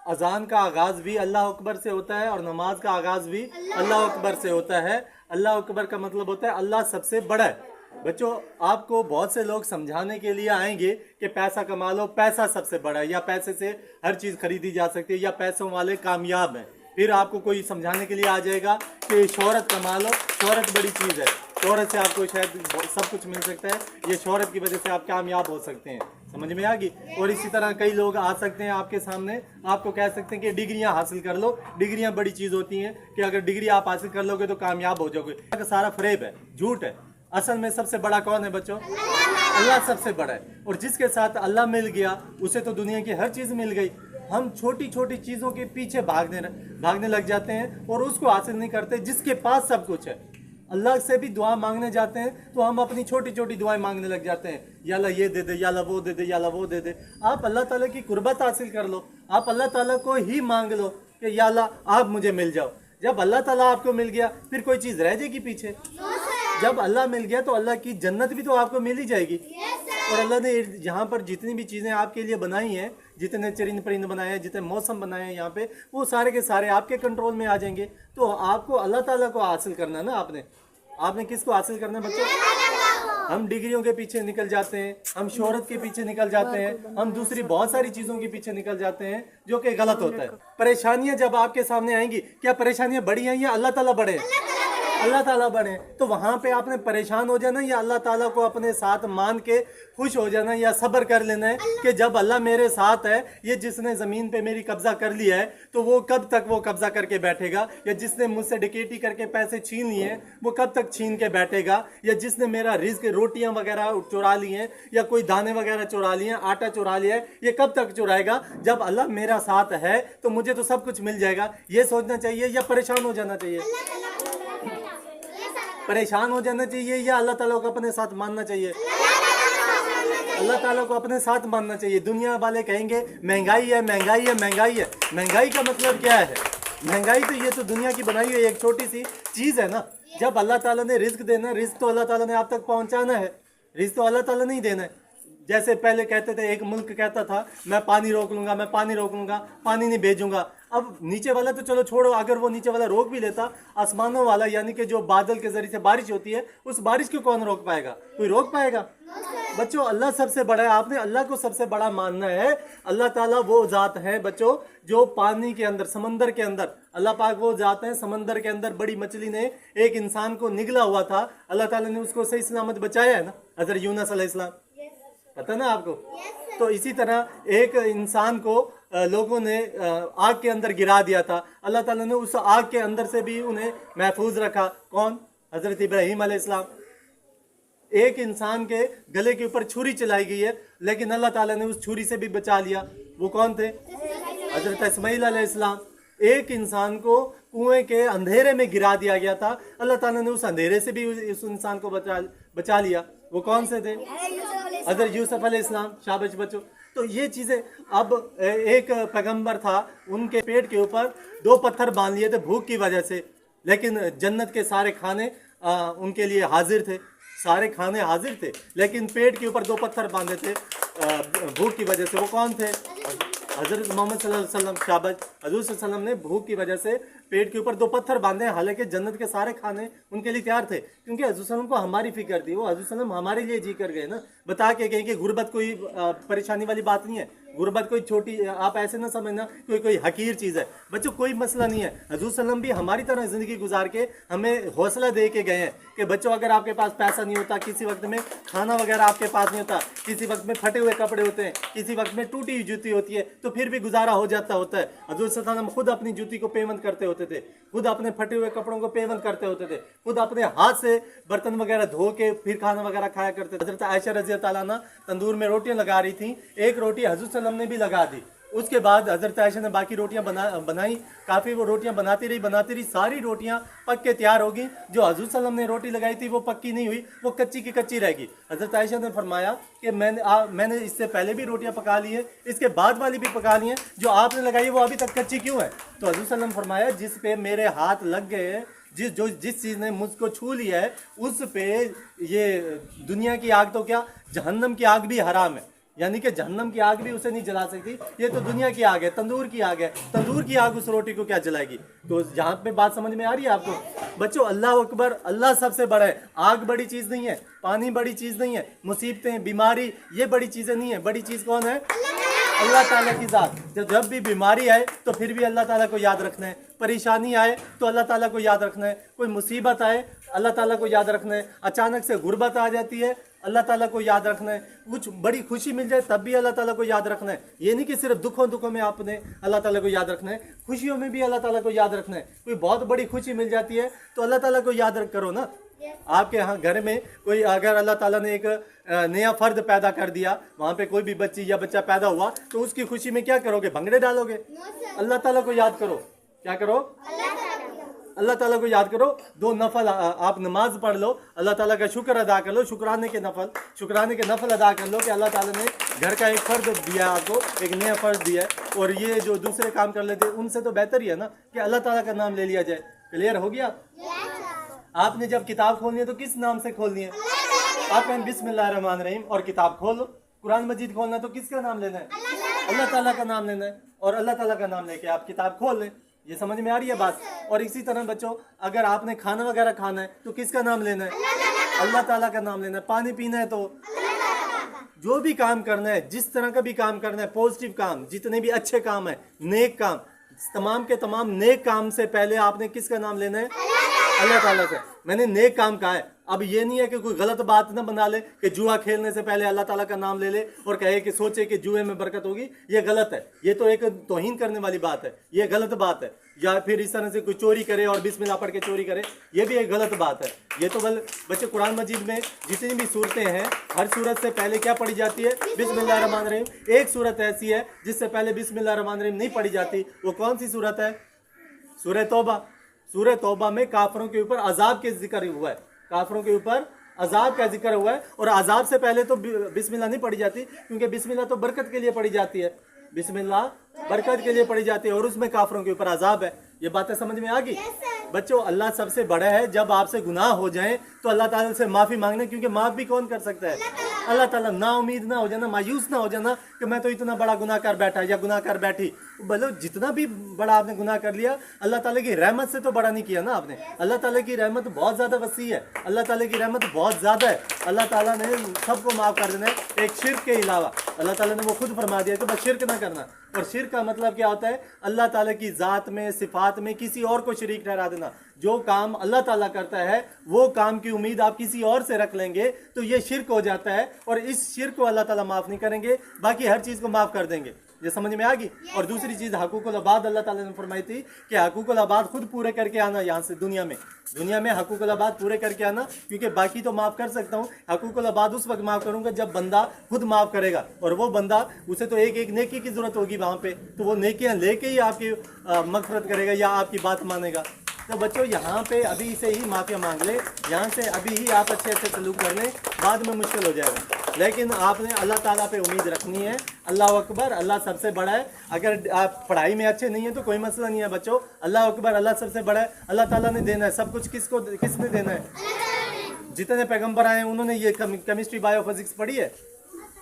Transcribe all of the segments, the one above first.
अजान का आगाज़ भी अल्लाह अकबर से होता है और नमाज का आगाज़ भी अल्लाह अकबर से होता है। अल्लाह अकबर का मतलब होता है अल्लाह सबसे बड़ा है। बच्चों, आपको बहुत से लोग समझाने के लिए आएंगे कि पैसा कमा लो, पैसा सबसे बड़ा है, या पैसे से हर चीज़ खरीदी जा सकती है, या पैसों वाले कामयाब हैं। फिर आपको कोई समझाने के लिए आ जाएगा कि शोहरत कमा लो, शोहरत बड़ी चीज़ है, शोहरत से आपको शायद सब कुछ मिल सकता है, ये शोहरत की वजह से आप कामयाब हो सकते हैं। समझ में आ गई। और इसी तरह कई लोग आ सकते हैं आपके सामने, आपको कह सकते हैं कि डिग्रियां हासिल कर लो, डिग्रियां बड़ी चीज़ होती हैं, कि अगर डिग्री आप हासिल कर लोगे तो कामयाब हो जाओगे। सारा फरेब है, झूठ है। असल में सबसे बड़ा कौन है बच्चों? अल्लाह सबसे बड़ा है। और जिसके साथ अल्लाह मिल गया उसे तो दुनिया की हर चीज़ मिल गई। हम छोटी छोटी चीज़ों के पीछे भागने लग जाते हैं और उसको हासिल नहीं करते जिसके पास सब कुछ है। अल्लाह से भी दुआ मांगने जाते हैं तो हम अपनी छोटी छोटी दुआएं मांगने लग जाते हैं, या अल्लाह ये दे दे, या अल्लाह वो दे दे, या अल्लाह वो दे दे। आप अल्लाह ताला की कुर्बत हासिल कर लो, आप अल्लाह ताला को ही मांग लो कि या अल्लाह आप मुझे मिल जाओ। जब अल्लाह ताला आपको मिल गया फिर कोई चीज़ रह जाएगी पीछे? जब अल्लाह मिल गया तो अल्लाह की जन्नत भी तो आपको मिल ही जाएगी। और अल्लाह ने यहाँ पर जितनी भी चीज़ें आपके लिए बनाई हैं, जितने चरिंद परिंद बनाए हैं, जितने मौसम बनाए हैं यहाँ पे, वो सारे के सारे आपके कंट्रोल में आ जाएंगे। तो आपको अल्लाह ताला को हासिल करना है ना। आपने किसको हासिल करना है बच्चों? हम डिग्रियों के पीछे निकल जाते हैं, हम शोहरत के पीछे निकल जाते हैं, हम दूसरी बहुत सारी चीज़ों के पीछे निकल जाते हैं, जो कि गलत होता है। परेशानियां जब आपके सामने आएंगी, क्या परेशानियां बड़ी हैं या अल्लाह ताला बड़े? अल्लाह ताला बने। तो वहाँ पे आपने परेशान हो जाना या अल्लाह ताला को अपने साथ मान के खुश हो जाना, या सब्र कर लेना है कि जब अल्लाह मेरे साथ है, ये जिसने ज़मीन पे मेरी कब्जा कर लिया है तो वो कब तक वो कब्जा करके बैठेगा, या जिसने मुझसे डकैती करके पैसे छीन लिए हैं वो कब तक छीन के बैठेगा, या जिसने मेरा रिज्क रोटियां वगैरह चुरा ली हैं, या कोई दाने वगैरह चुरा लिए हैं, आटा चुरा लिया है, ये कब तक चुराएगा? जब अल्लाह मेरा साथ है तो मुझे तो सब कुछ मिल जाएगा। ये सोचना चाहिए या परेशान हो जाना चाहिए? परेशान हो जाना चाहिए या अल्लाह ताला को अपने साथ मानना चाहिए? अल्लाह ताला को अपने साथ मानना चाहिए। दुनिया वाले कहेंगे महंगाई है, महंगाई है, महंगाई है। महंगाई का मतलब क्या है? महंगाई तो ये तो दुनिया की बनाई हुई एक छोटी सी चीज़ है ना। जब अल्लाह ताला ने रिज्क देना, रिज्क तो अल्लाह ताला ने आप तक पहुंचाना है, रिज्क तो अल्लाह ताला नहीं देना है। जैसे पहले कहते थे, एक मुल्क कहता था मैं पानी रोक लूंगा, मैं पानी रोक लूंगा, पानी नहीं भेजूंगा। अब नीचे वाला तो चलो छोड़ो, अगर वो नीचे वाला रोक भी लेता, आसमानों वाला यानी कि जो बादल के जरिए से बारिश होती है, उस बारिश को कौन रोक पाएगा? कोई रोक पाएगा? बच्चों, अल्लाह सबसे बड़ा है। आपने अल्लाह को सबसे बड़ा मानना है। अल्लाह ताला वो ज़ात है बच्चों जो पानी के अंदर, समंदर के अंदर, अल्लाह पाक वो ज़ात है। समंदर के अंदर बड़ी मछली ने एक इंसान को निगला हुआ था, अल्लाह ताला ने उसको सही सलामत बचाया है ना, हज़रत यूनुस अलैहिस्सलाम, पता ना आपको? तो इसी तरह एक इंसान को लोगों ने आग के अंदर गिरा दिया था, अल्लाह ताला ने उस आग के अंदर से भी उन्हें महफूज रखा। कौन? हज़रत इब्राहीम अलैहिस्सलाम। एक इंसान के गले के ऊपर छुरी चलाई गई है, लेकिन अल्लाह ताला ने उस छुरी से भी बचा लिया। वो कौन थे? हज़रत इस्माईल अलैहिस्सलाम। एक इंसान को कुएं के अंधेरे में गिरा दिया गया था, अल्लाह ताला ने उस अंधेरे से भी उस इंसान को बचा लिया। वो कौन से थे? हज़रत यूसुफ अलैहिस्सलाम। शाबाश बच्चों। तो ये चीज़ें, अब एक पैगंबर था, उनके पेट के ऊपर 2 पत्थर बांध लिए थे भूख की वजह से, लेकिन जन्नत के सारे खाने उनके लिए हाजिर थे, सारे खाने हाजिर थे, लेकिन पेट के ऊपर 2 पत्थर बांधे थे भूख की वजह से। वो कौन थे? हज़रत मोहम्मद सल्लल्लाहु अलैहि वसल्लम। शाबाश। हज़ूर सल्लल्लाहु अलैहि वसल्लम ने भूख की वजह से पेट के ऊपर 2 पत्थर बांधे, हालांकि जन्नत के सारे खाने उनके लिए तैयार थे, क्योंकि हज़ूर सल्लल्लाहु अलैहि वसल्लम को हमारी फिक्र थी। वो हज़ूर सल्लल्लाहु अलैहि वसल्लम हमारे लिए जी कर गए ना, बता के गए कि गुर्बत कोई परेशानी वाली बात नहीं है, गुर्बत कोई छोटी, आप ऐसे ना समझना कोई हकीर चीज़ है। बच्चों, कोई मसला नहीं है। हज़ूर सल्लल्लाहु अलैहि वसल्लम भी हमारी तरह ज़िंदगी गुजार के हमें हौसला दे के गए हैं कि बच्चों, अगर आपके पास पैसा नहीं होता, किसी वक्त में खाना वगैरह आपके पास नहीं होता, किसी वक्त में फटे हुए कपड़े होते हैं, किसी वक्त में टूटी हुई जूती होती है, तो फिर भी गुजारा हो जाता होता है। हज़ूर सल्लल्लाहु अलैहि वसल्लम खुद अपनी जूती को पेवंद करते होते थे, खुद अपने फटे हुए कपड़ों को पेवंद करते होते थे, खुद अपने हाथ से बर्तन वगैरह धो के फिर खाना वगैरह खाया करते थे। हज़रत आयशा रज़ी अल्लाह ताला अन्हा तंदूर में रोटियां लगा रही थी, एक रोटी हज़ूर सल्लल्लाहु अलैहि वसल्लम ने भी लगा दी। उसके बाद हज़रत आयशा ने बाकी रोटियां बनाई, काफ़ी वो रोटियां बनाती रही, सारी रोटियां पक के तैयार होगी। जो हज़रत सल्लल्लाहु अलैहि वसल्लम ने रोटी लगाई थी वो पक्की नहीं हुई, वो कच्ची की कच्ची रह गई। हज़रत आयशा ने फरमाया कि मैंने इससे पहले भी रोटियां पका ली है, इसके बाद वाली भी पका ली हैं, जो आपने लगाई वो अभी तक कच्ची क्यों है? तो हज़रत सल्लल्लाहु अलैहि वसल्लम फरमाया, जिस पे मेरे हाथ लग गए, जिस चीज़ ने मुझको छू लिया है, उस पे ये दुनिया की आग तो क्या, जहन्नम की आग भी हराम है। यानी कि जहन्नम की आग भी उसे नहीं जला सकती। ये तो दुनिया की आग है, तंदूर की आग है, तंदूर की आग उस रोटी को क्या जलाएगी। तो जहाँ पे बात समझ में आ रही है आपको बच्चों, अल्लाह अकबर, अल्लाह सबसे बड़ा है। आग बड़ी चीज नहीं है, पानी बड़ी चीज नहीं है, मुसीबतें, बीमारी, ये बड़ी चीजें नहीं है। बड़ी चीज कौन है? अल्लाह ताला की ज़ात। जब भी बीमारी आए तो फिर भी अल्लाह ताला को याद रखना है, परेशानी आए तो अल्लाह ताला को याद रखना है, कोई मुसीबत आए अल्लाह ताला को याद रखना है, अचानक से गुर्बत आ जाती है अल्लाह ताला को याद रखना है, कुछ बड़ी खुशी मिल जाए तब भी अल्लाह ताला को याद रखना है। ये नहीं कि सिर्फ दुखों में आपने अल्लाह ताला को याद रखना है, खुशियों में भी अल्लाह ताला को याद रखना है। कोई बहुत बड़ी खुशी मिल जाती है तो अल्लाह ताला को याद करो ना। आपके यहाँ घर में कोई अगर अल्लाह ताला ने एक नया फर्द पैदा कर दिया, वहाँ पे कोई भी बच्ची या बच्चा पैदा हुआ तो उसकी खुशी में क्या करोगे? भंगड़े डालोगे? अल्लाह ताला को याद करो। क्या करो? अल्लाह ताला को याद करो। 2 नफल आप नमाज पढ़ लो, अल्लाह ताला का शुक्र अदा कर लो, शुक्राने के नफल अदा कर लो कि अल्लाह ताला ने घर का एक फर्द दिया, आपको एक नया फर्द दिया है। और ये जो दूसरे काम कर लेते उनसे तो बेहतर ही है ना कि अल्लाह ताला का नाम ले लिया जाए। क्लियर हो गया? आपने जब किताब खोलनी है तो किस नाम से खोलनी है? आप कहें बिस्मिल्लाहिर्रहमानिर्रहीम और किताब खोल लो। कुरान मजीद खोलना है तो किसका नाम लेना है? अल्लाह ताला का नाम लेना है, और अल्लाह ताला का नाम लेके आप किताब खोल लें। ये समझ में आ रही है बात? और इसी तरह बच्चों, अगर आपने खाना वगैरह खाना है तो किसका नाम लेना है? अल्लाह ताला का नाम लेना है। पानी पीना है तो जो भी काम करना है, जिस तरह का भी काम करना है, पॉजिटिव काम, जितने भी अच्छे काम है, नेक काम, तमाम के तमाम नेक काम से पहले आपने किसका नाम लेना है? अल्लाह ताला से। मैंने नेक काम कहा है। अब ये नहीं है कि कोई गलत बात ना बना ले कि जुआ खेलने से पहले अल्लाह ताला का नाम ले ले और कहे कि सोचे कि जुए में बरकत होगी। ये गलत है, ये तो एक तौहीन करने वाली बात है, ये गलत बात है। या फिर इस तरह से कोई चोरी करे और बिस्मिल्लाह पढ़ के चोरी करे, ये भी एक गलत बात है। ये तो बच्चे कुरान मजीद में जितनी भी सूरतें हैं, हर सूरत से पहले क्या पढ़ी जाती है? बिस्मिल्लाहिर्रहमानिर्रहीम। एक सूरत ऐसी है जिससे पहले बिस्मिल्लाहिर्रहमानिर्रहीम नहीं पढ़ी जाती, वो कौन सी सूरत है? सूरह तौबा। सूरह तौबा में काफिरों के ऊपर अजाब के जिक्र हुआ है, काफिरों के ऊपर अजाब का जिक्र हुआ है। और अजाब से पहले तो बिस्मिल्लाह नहीं पढ़ी जाती, क्योंकि बिस्मिल्लाह तो बरकत के लिए पढ़ी जाती है, बिस्मिल्लाह बरकत के लिए पढ़ी जाती है, और उसमें काफिरों के ऊपर अजाब है। ये बातें समझ में आ गई? बच्चों, अल्लाह सबसे बड़ा है। जब आपसे गुनाह हो जाए तो अल्लाह ताला से माफ़ी मांगना, क्योंकि माफ़ भी कौन कर सकता है? अल्लाह ताला। ना उम्मीद ना हो जाना, मायूस ना हो जाना कि मैं तो इतना बड़ा गुनाह कर बैठा या गुनाह कर बैठी। बोलो जितना भी बड़ा आपने गुनाह कर लिया, अल्लाह ताला की रहमत से तो बड़ा नहीं किया ना आपने। अल्लाह ताला की रहमत बहुत ज़्यादा वसी है, अल्लाह ताला की रहमत बहुत ज़्यादा है। अल्लाह ताला ने सबको माफ़ कर देना है, एक शिर्क के अलावा। अल्लाह ताला ने वो खुद फरमा दिया कि बस शिर्क ना करना। और शिर्क का मतलब क्या होता है? अल्लाह ताला की ज़ात में, सिफात में किसी और को शरीक ठहरा देना। जो काम अल्लाह ताला करता है वो काम की उम्मीद आप किसी और से रख लेंगे तो ये शिर्क हो जाता है, और इस शिर्क को अल्लाह ताला माफ़ नहीं करेंगे, बाकी हर चीज़ को माफ़ कर देंगे। ये समझ में आ गई? और दूसरी चीज़ हकूकुल आबाद अल्लाह ताला ने फरमाई थी कि हकूकुल आबाद खुद पूरे करके आना यहाँ से, दुनिया में हकूकुल आबाद पूरे करके आना, क्योंकि बाकी तो माफ़ कर सकता हूँ, हकूकुल आबाद उस वक्त माफ़ करूँगा जब बंदा खुद माफ़ करेगा। और वो बंदा, उसे तो एक एक नेकी की ज़रूरत होगी वहाँ पे, तो वो नेकियाँ लेके ही आपकी मग़फ़िरत करेगा या आपकी बात मानेगा। तो बच्चों, यहाँ पे अभी से ही माफ़िया मांग ले, यहाँ से अभी ही आप अच्छे अच्छे सलूक कर लें, बाद में मुश्किल हो जाएगा। लेकिन आपने अल्लाह ताला पे उम्मीद रखनी है। अल्लाह अकबर, अल्लाह सबसे बड़ा है। अगर आप पढ़ाई में अच्छे नहीं है तो कोई मसला नहीं है बच्चों, अल्लाह अकबर, अल्लाह सबसे बड़ा है। अल्लाह ताला ने देना है सब कुछ। किसने देना है? जितने पैगम्बर आए उन्होंने ये केमिस्ट्री बायो फिजिक्स पढ़ी है,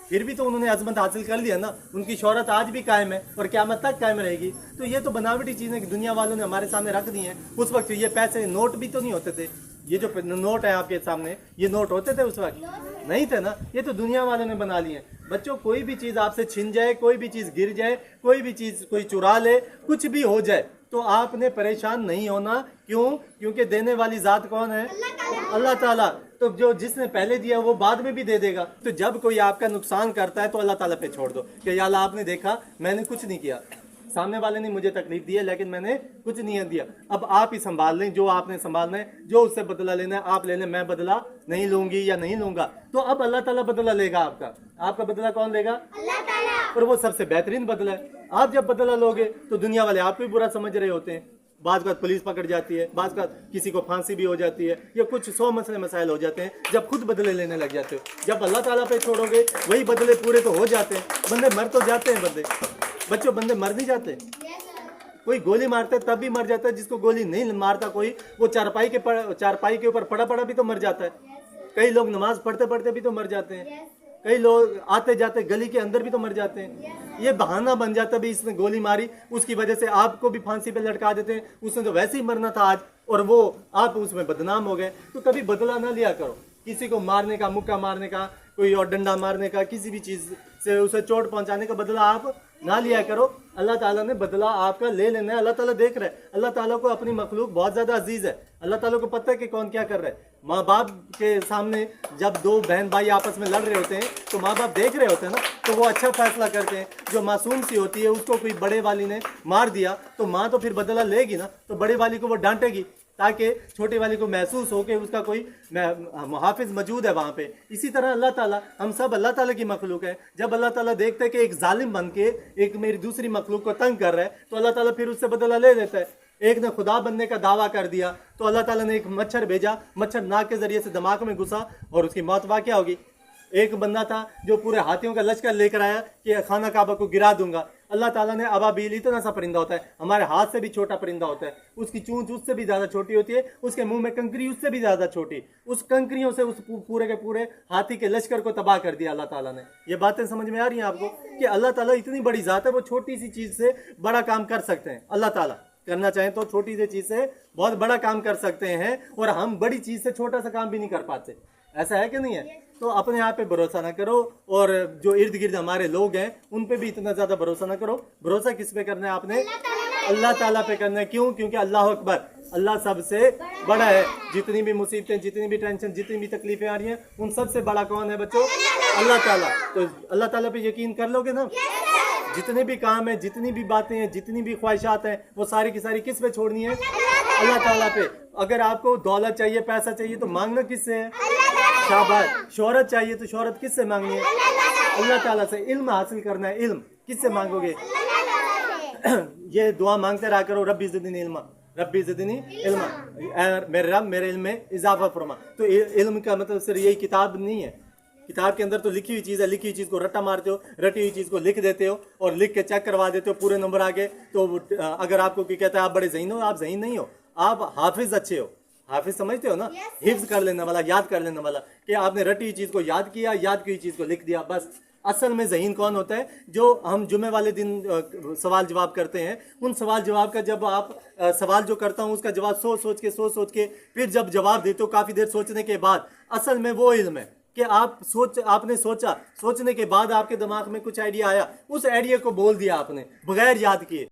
फिर भी तो उन्होंने अजमत हासिल कर लिया ना। उनकी शोहरत आज भी कायम है और क़यामत तक कायम रहेगी। तो ये तो बनावटी चीज़ें दुनिया वालों ने हमारे सामने रख दी हैं। उस वक्त ये पैसे, नोट भी तो नहीं होते थे। ये जो नोट है आपके सामने, ये नोट होते थे उस वक्त? नहीं थे ना। ये तो दुनिया वालों ने बना लिए हैं। बच्चों, कोई भी चीज़ आपसे छिन जाए, कोई भी चीज़ गिर जाए, कोई भी चीज़ कोई चुरा ले, कुछ भी हो जाए तो आपने परेशान नहीं होना। क्यों? क्योंकि देने वाली ज़ात कौन है? अल्लाह ताला। तो जो जिसने पहले दिया वो बाद में भी दे देगा। तो जब कोई आपका नुकसान करता है तो अल्लाह ताला पे छोड़ दो कि या अल्लाह, आपने देखा मैंने कुछ नहीं किया, सामने वाले ने मुझे तकलीफ दी है लेकिन मैंने कुछ नहीं दिया, अब आप ही संभाल लें जो आपने संभालना है, जो उससे बदला लेना है आप ले लें, मैं बदला नहीं लूंगी या नहीं लूंगा। तो अब अल्लाह ताला बदला लेगा आपका बदला कौन लेगा? अल्लाह ताला। और वो सबसे बेहतरीन बदला है। आप जब बदला लोगे तो दुनिया वाले आपको भी बुरा समझ रहे होते हैं। बाज़ बात पुलिस पकड़ जाती है, बाज़ बात किसी को फांसी भी हो जाती है, या कुछ 100 मसले मसाइल हो जाते हैं जब खुद बदले लेने लग जाते हो। जब अल्लाह ताला पे छोड़ोगे वही बदले पूरे तो हो जाते हैं। बंदे मर तो जाते हैं, बच्चों बंदे मर नहीं जाते। कोई गोली मारता है तब भी मर जाता है, जिसको गोली नहीं मारता कोई, वो चारपाई के ऊपर पड़ा भी तो मर जाता है। कई लोग नमाज पढ़ते पढ़ते भी तो मर जाते हैं। कई लोग आते जाते गली के अंदर भी तो मर जाते हैं। ये बहाना बन जाता है भी इसने गोली मारी, उसकी वजह से आपको भी फांसी पे लटका देते हैं, उसने तो वैसे ही मरना था आज, और वो आप उसमें बदनाम हो गए। तो कभी बदला ना लिया करो, किसी को मारने का, मुक्का मारने का, कोई और डंडा मारने का, किसी भी चीज़ से उसे चोट पहुंचाने का बदला आप ना लिया करो। अल्लाह ताला ने बदला आपका ले लेना है। अल्लाह ताला देख रहा है। अल्लाह ताला को अपनी मखलूक बहुत ज़्यादा अजीज़ है। अल्लाह ताला को पता है कि कौन क्या कर रहा है। माँ बाप के सामने जब दो बहन भाई आपस में लड़ रहे होते हैं तो माँ बाप देख रहे होते हैं ना, तो वो अच्छा फैसला करते हैं। जो मासूम सी होती है उसको कोई बड़े वाली ने मार दिया तो माँ तो फिर बदला लेगी ना, तो बड़े वाली को वो डांटेगी ताकि छोटे वाली को महसूस हो कि उसका कोई मुहाफिज मौजूद है वहाँ पे। इसी तरह अल्लाह ताला, हम सब अल्लाह ताला की मखलूक है। जब अल्लाह ताला देखते हैं कि एक जालिम बन के एक मेरी दूसरी मखलूक को तंग कर रहा है तो अल्लाह ताला फिर उससे बदला ले लेता है। एक ने खुदा बनने का दावा कर दिया तो अल्लाह ताला ने एक मच्छर भेजा, मच्छर नाक के जरिए से दिमाग में घुसा और उसकी मौत वाक़या होगी। एक बंदा था जो पूरे हाथियों का लश्कर लेकर आया कि खाना काबा को गिरा दूंगा। अल्लाह ताला ने अबाबील, इतना सा परिंदा होता है, हमारे हाथ से भी छोटा परिंदा होता है, उसकी चूंच उससे भी ज़्यादा छोटी होती है, उसके मुंह में कंकरी उससे भी ज़्यादा छोटी, उस कंकरियों से उस पूरे के पूरे हाथी के लश्कर को तबाह कर दिया अल्लाह ताला ने। ये बातें समझ में आ रही हैं आपको कि अल्लाह ताला इतनी बड़ी ज़ात है, वो छोटी सी चीज़ से बड़ा काम कर सकते हैं। अल्लाह ताला करना चाहें तो छोटी सी चीज़ से बहुत बड़ा काम कर सकते हैं, और हम बड़ी चीज़ से छोटा सा काम भी नहीं कर पाते। ऐसा है कि नहीं है? तो अपने आप पे भरोसा ना करो, और जो इर्द गिर्द हमारे लोग हैं उन पे भी इतना ज़्यादा भरोसा ना करो। भरोसा किस पे करना है आपने? अल्लाह ताला पे करना है। क्यों? क्योंकि अल्लाह अकबर, अल्लाह सबसे बड़ा है। जितनी भी मुसीबतें, जितनी भी टेंशन, जितनी भी तकलीफें आ रही हैं, उन सबसे बड़ा कौन है बच्चों? अल्लाह ताला। तो अल्लाह ताला पे यकीन कर लोगे ना? जितने भी काम है, जितनी भी बातें हैं, जितनी भी ख्वाहिशात हैं, वो सारी की सारी किस पे छोड़नी है? अल्लाह ताला पे। अगर आपको दौलत चाहिए, पैसा चाहिए, तो मांगना किससे है? शाबाश। शोहरत चाहिए तो शोहरत किससे मांगनी है? अल्लाह ताला से। इल्म हासिल करना है, इल्म किससे मांगोगे? ये दुआ मांगते रहा करो, रब्बी ज़िदनी इल्मा, रब्बी ज़िदनी इल्मा, मेरे रब मेरे इल्म में इजाफा फरमा। तो इल्म का मतलब सिर्फ यही किताब नहीं है। किताब के अंदर तो लिखी हुई चीज़ है, लिखी हुई चीज़ को रट्टा मारते हो, रटी हुई चीज़ को लिख देते हो और लिख के चेक करवा देते हो, पूरे नंबर आ गए। तो अगर आपको कोई कहता है आप बड़े ज़हीन हो, आप ज़हीन नहीं हो, आप हाफिज अच्छे हो। हाफिज समझते हो ना? हिफ्ज कर लेने वाला, याद कर लेने वाला, कि आपने रटी हुई चीज़ को याद किया, याद की हुई चीज़ को लिख दिया, बस। असल में ज़हीन कौन होता है? जो हम जुमे वाले दिन सवाल जवाब करते हैं, उन सवाल जवाब का जब आप सवाल जो करता हूँ उसका जवाब सोच सोच के फिर जब जवाब देते हो काफ़ी देर सोचने के बाद, असल में वो इल्म है कि आपने सोचा, सोचने के बाद आपके दिमाग में कुछ आइडिया आया, उस आइडिया को बोल दिया आपने बगैर याद किए।